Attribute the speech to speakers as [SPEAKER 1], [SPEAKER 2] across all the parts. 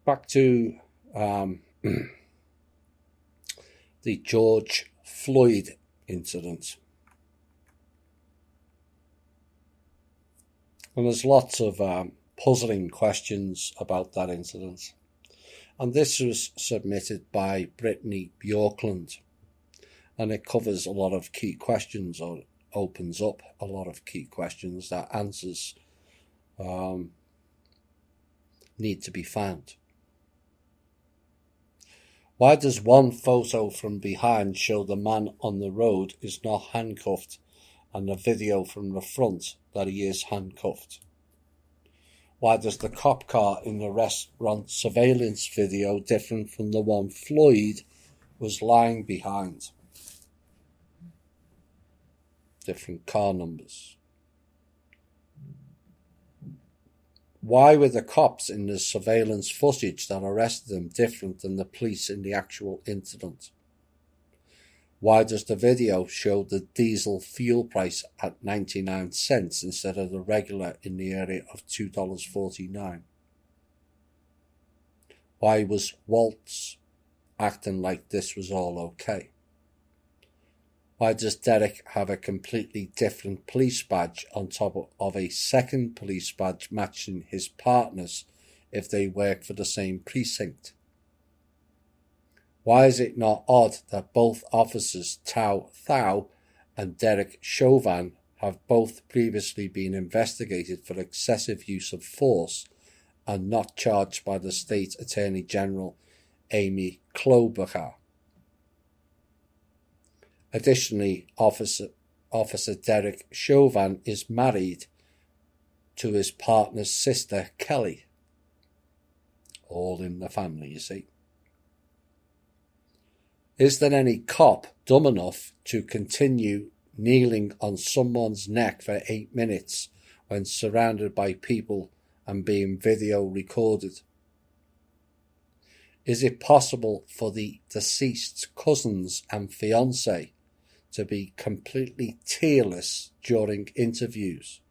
[SPEAKER 1] back to the George Floyd incident. And there's lots of puzzling questions about that incident. And this was submitted by Brittany Bjorklund. And it covers a lot of key questions, or opens up a lot of key questions that answers need to be found. Why does one photo from behind show the man on the road is not handcuffed and the video from the front that he is handcuffed? Why does the cop car in the restaurant surveillance video different from the one Floyd was lying behind? Different car numbers. Why were the cops in the surveillance footage that arrested him different than the police in the actual incident? Why does the video show the diesel fuel price at 99 cents instead of the regular in the area of $2.49? Why was Waltz acting like this was all okay? Why does Derek have a completely different police badge on top of a second police badge matching his partner's if they work for the same precinct? Why is it not odd that both officers Tao Thao and Derek Chauvin have both previously been investigated for excessive use of force and not charged by the State Attorney General Amy Klobuchar? Additionally, Officer Derek Chauvin is married to his partner's sister, Kelly. All in the family, you see. Is there any cop dumb enough to continue kneeling on someone's neck for 8 minutes when surrounded by people and being video recorded? Is it possible for the deceased's cousins and fiancé to be completely tearless during interviews?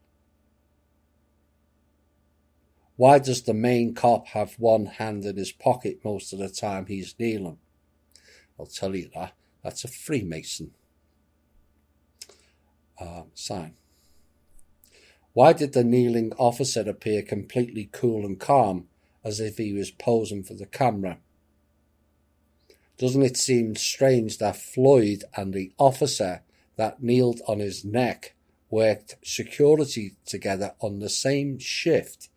[SPEAKER 1] Why does the main cop have one hand in his pocket most of the time he's kneeling? I'll tell you that. That's a Freemason sign. Why did the kneeling officer appear completely cool and calm as if he was posing for the camera? Doesn't it seem strange that Floyd and the officer that kneeled on his neck worked security together on the same shift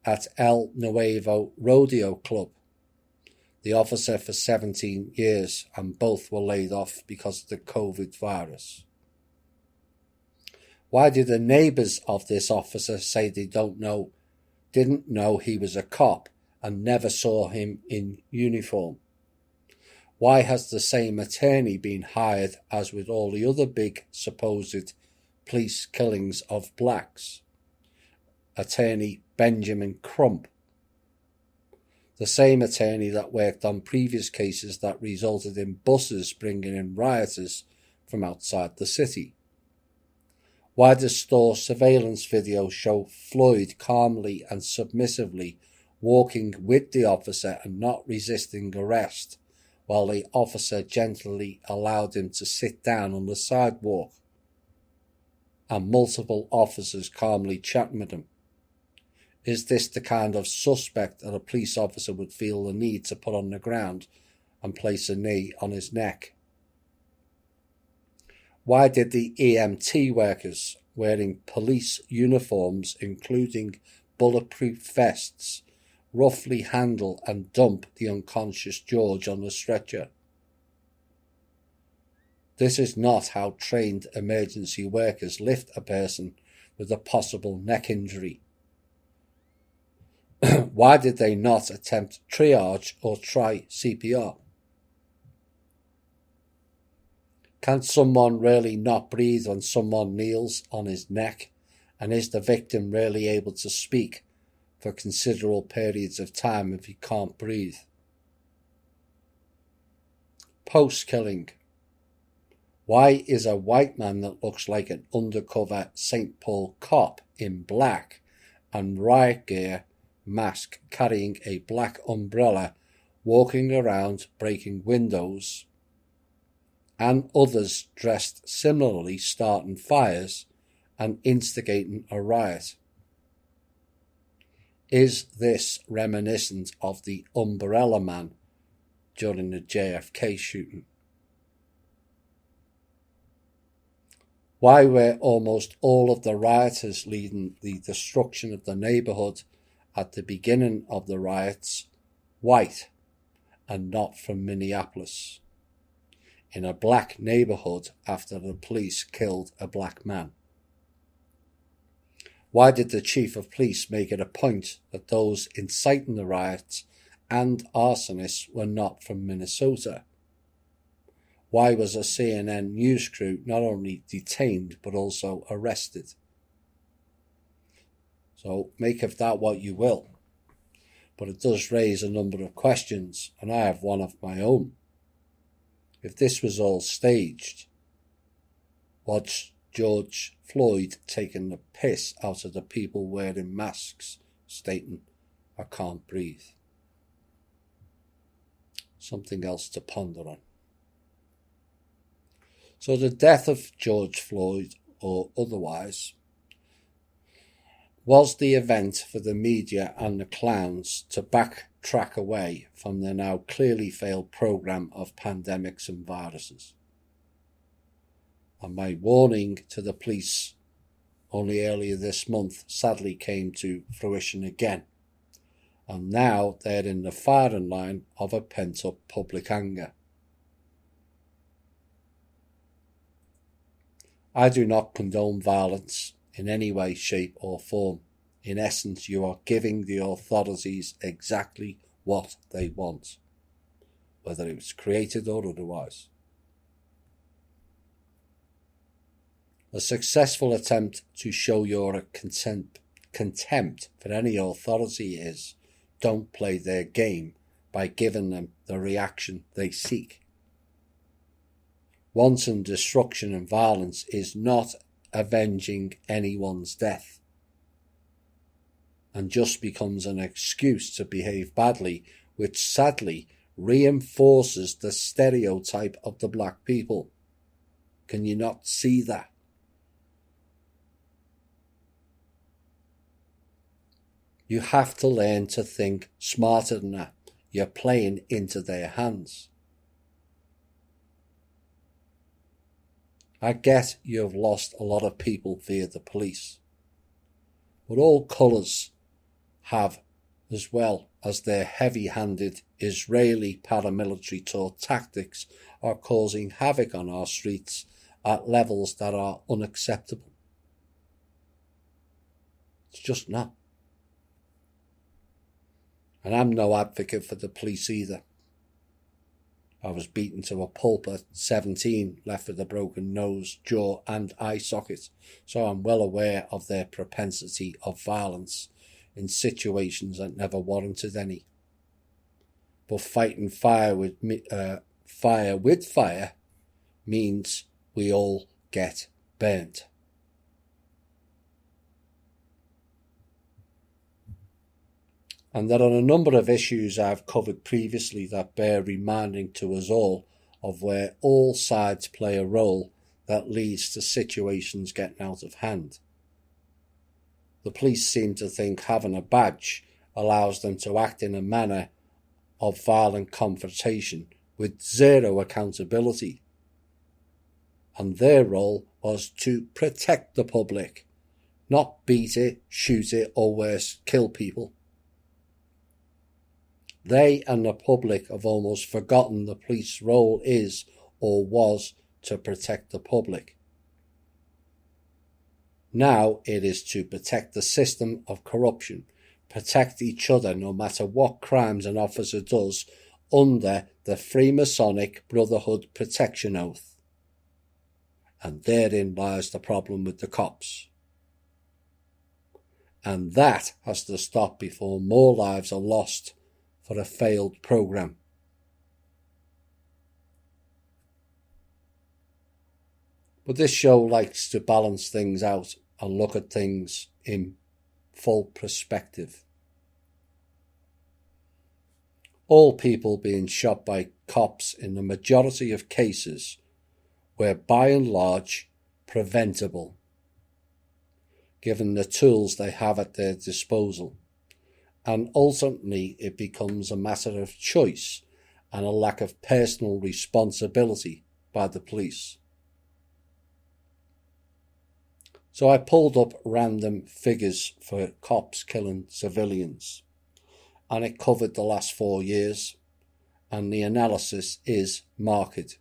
[SPEAKER 1] at El Nuevo Rodeo Club? The officer for 17 years, and both were laid off because of the COVID virus. Why did the neighbours of this officer say they didn't know he was a cop and never saw him in uniform? Why has the same attorney been hired as with all the other big supposed police killings of blacks? Attorney Benjamin Crump. The same attorney that worked on previous cases that resulted in buses bringing in rioters from outside the city. Why does store surveillance video show Floyd calmly and submissively walking with the officer and not resisting arrest, while the officer gently allowed him to sit down on the sidewalk, and multiple officers calmly chatting with him? Is this the kind of suspect that a police officer would feel the need to put on the ground and place a knee on his neck? Why did the EMT workers wearing police uniforms, including bulletproof vests, roughly handle and dump the unconscious George on the stretcher? This is not how trained emergency workers lift a person with a possible neck injury. Why did they not attempt triage or try CPR? Can someone really not breathe when someone kneels on his neck? And is the victim really able to speak for considerable periods of time if he can't breathe? Post-killing. Why is a white man that looks like an undercover St. Paul cop in black and riot gear mask carrying a black umbrella walking around breaking windows, and others dressed similarly starting fires and instigating a riot. Is this reminiscent of the Umbrella Man during the JFK shooting? Why were almost all of the rioters leading the destruction of the neighborhood at the beginning of the riots white and not from Minneapolis, in a black neighborhood after the police killed a black man? Why did the chief of police make it a point that those inciting the riots and arsonists were not from Minnesota? Why was a CNN news crew not only detained but also arrested? So make of that what you will. But it does raise a number of questions, and I have one of my own. If this was all staged, was George Floyd taking the piss out of the people wearing masks, stating, "I can't breathe"? Something else to ponder on. So the death of George Floyd, or otherwise, was the event for the media and the clowns to backtrack away from their now clearly failed program of pandemics and viruses. And my warning to the police only earlier this month sadly came to fruition again. And now they're in the firing line of a pent-up public anger. I do not condone violence in any way, shape or form. In essence, you are giving the authorities exactly what they want, whether it was created or otherwise. A successful attempt to show your contempt for any authority is, don't play their game by giving them the reaction they seek. Wanton destruction and violence is not avenging anyone's death, and just becomes an excuse to behave badly, which sadly reinforces the stereotype of the black people. Can you not see that? You have to learn to think smarter than that. You're playing into their hands. I get you have lost a lot of people via the police, but all colours have, as well as their heavy-handed Israeli paramilitary taught tactics, are causing havoc on our streets at levels that are unacceptable. It's just not. And I'm no advocate for the police either. I was beaten to a pulp at 17, left with a broken nose, jaw and eye socket, so I'm well aware of their propensity of violence in situations that never warranted any. But fighting fire with fire means we all get burnt. And there are a number of issues I've covered previously that bear reminding to us all of where all sides play a role that leads to situations getting out of hand. The police seem to think having a badge allows them to act in a manner of violent confrontation with zero accountability. And their role was to protect the public, not beat it, shoot it, or worse, kill people. They and the public have almost forgotten the police role is or was to protect the public. Now it is to protect the system of corruption, protect each other no matter what crimes an officer does under the Freemasonic Brotherhood Protection Oath. And therein lies the problem with the cops. And that has to stop before more lives are lost for a failed program. But this show likes to balance things out and look at things in full perspective. All people being shot by cops in the majority of cases were by and large preventable, given the tools they have at their disposal, and ultimately it becomes a matter of choice and a lack of personal responsibility by the police. So I pulled up random figures for cops killing civilians, and it covered the last 4 years, and the analysis is marked.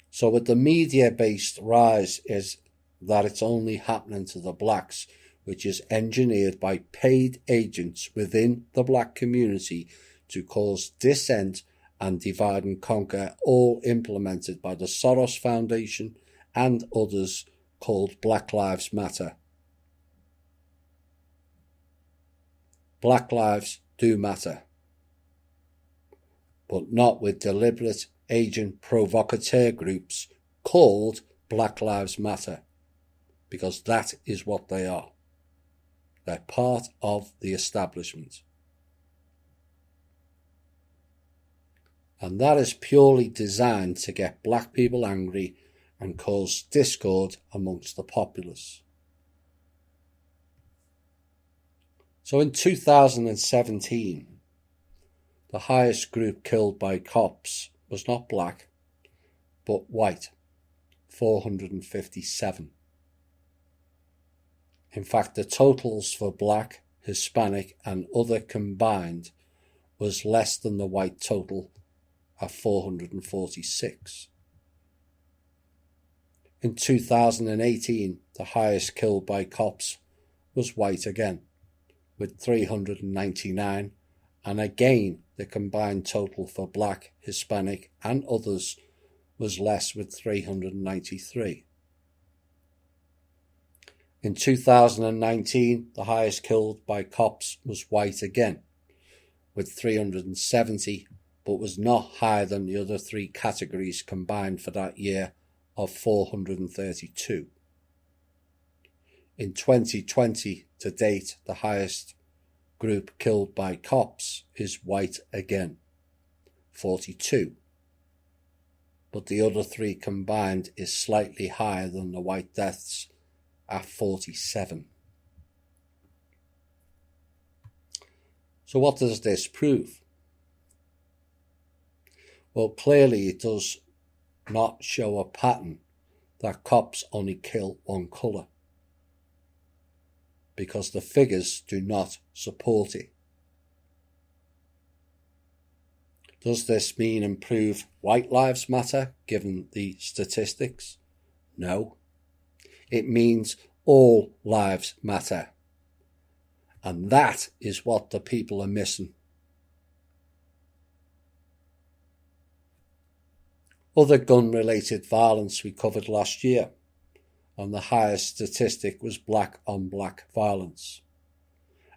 [SPEAKER 1] So with the media-based rise is that it's only happening to the blacks, which is engineered by paid agents within the black community to cause dissent and divide and conquer, all implemented by the Soros Foundation and others, called Black Lives Matter. Black lives do matter, but not with deliberate agent provocateur groups called Black Lives Matter, because that is what they are. They're part of the establishment. And that is purely designed to get black people angry and cause discord amongst the populace. So in 2017, the highest group killed by cops was not black, but white, 457. In fact, the totals for black, Hispanic and other combined was less than the white total at 446. In 2018, the highest killed by cops was white again, with 399, and again the combined total for black, Hispanic and others was less, with 393. In 2019, the highest killed by cops was white again, with 370, but was not higher than the other three categories combined for that year of 432. In 2020 to date, the highest group killed by cops is white again, 42. But the other three combined is slightly higher than the white deaths at 47. So what does this prove? Well, clearly it does not show a pattern that cops only kill one colour, because the figures do not support it. Does this mean improve white lives matter, given the statistics? No. It means all lives matter. And that is what the people are missing. Other gun-related violence we covered last year, and the highest statistic was black-on-black violence.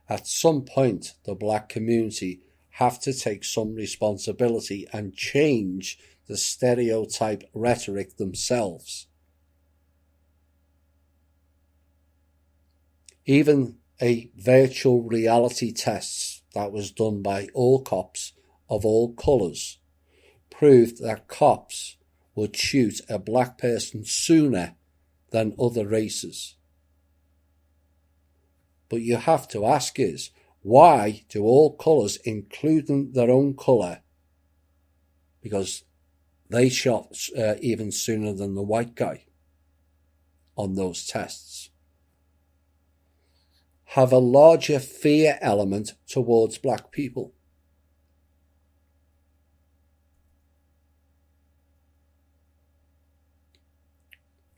[SPEAKER 1] At some point, the black community have to take some responsibility and change the stereotype rhetoric themselves. Even a virtual reality test that was done by all cops of all colours proved that cops would shoot a black person sooner than other races. But you have to ask is, why do all colours, including their own colour, because they shot even sooner than the white guy on those tests, have a larger fear element towards black people?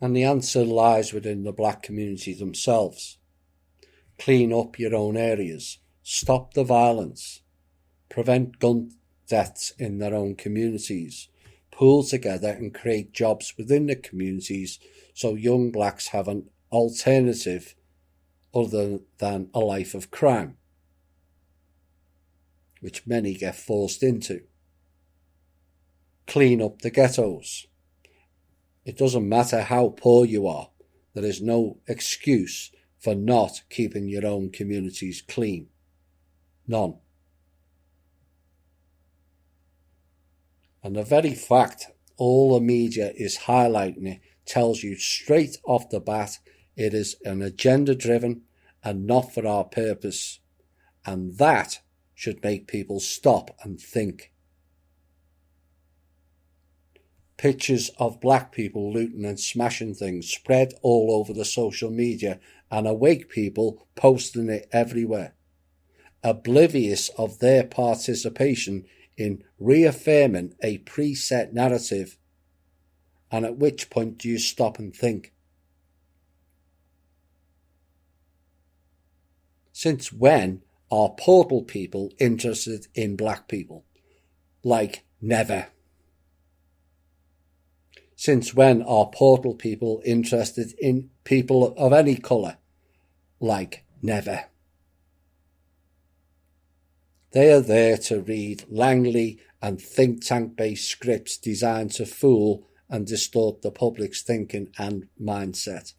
[SPEAKER 1] And the answer lies within the black community themselves. Clean up your own areas, stop the violence, prevent gun deaths in their own communities, pool together and create jobs within the communities so young blacks have an alternative other than a life of crime, which many get forced into. Clean up the ghettos. It doesn't matter how poor you are, there is no excuse for not keeping your own communities clean. None. And the very fact all the media is highlighting it tells you straight off the bat it is an agenda driven and not for our purpose. And that should make people stop and think. Pictures of black people looting and smashing things spread all over the social media and awake people posting it everywhere, oblivious of their participation in reaffirming a preset narrative. And at which point do you stop and think? Since when are portal people interested in black people? Like never. Since when are portal people interested in people of any colour? Like never. They are there to read Langley and think tank-based scripts designed to fool and distort the public's thinking and mindset.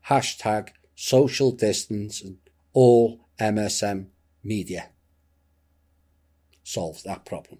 [SPEAKER 1] Hashtag social distance and all MSM media. Solves that problem.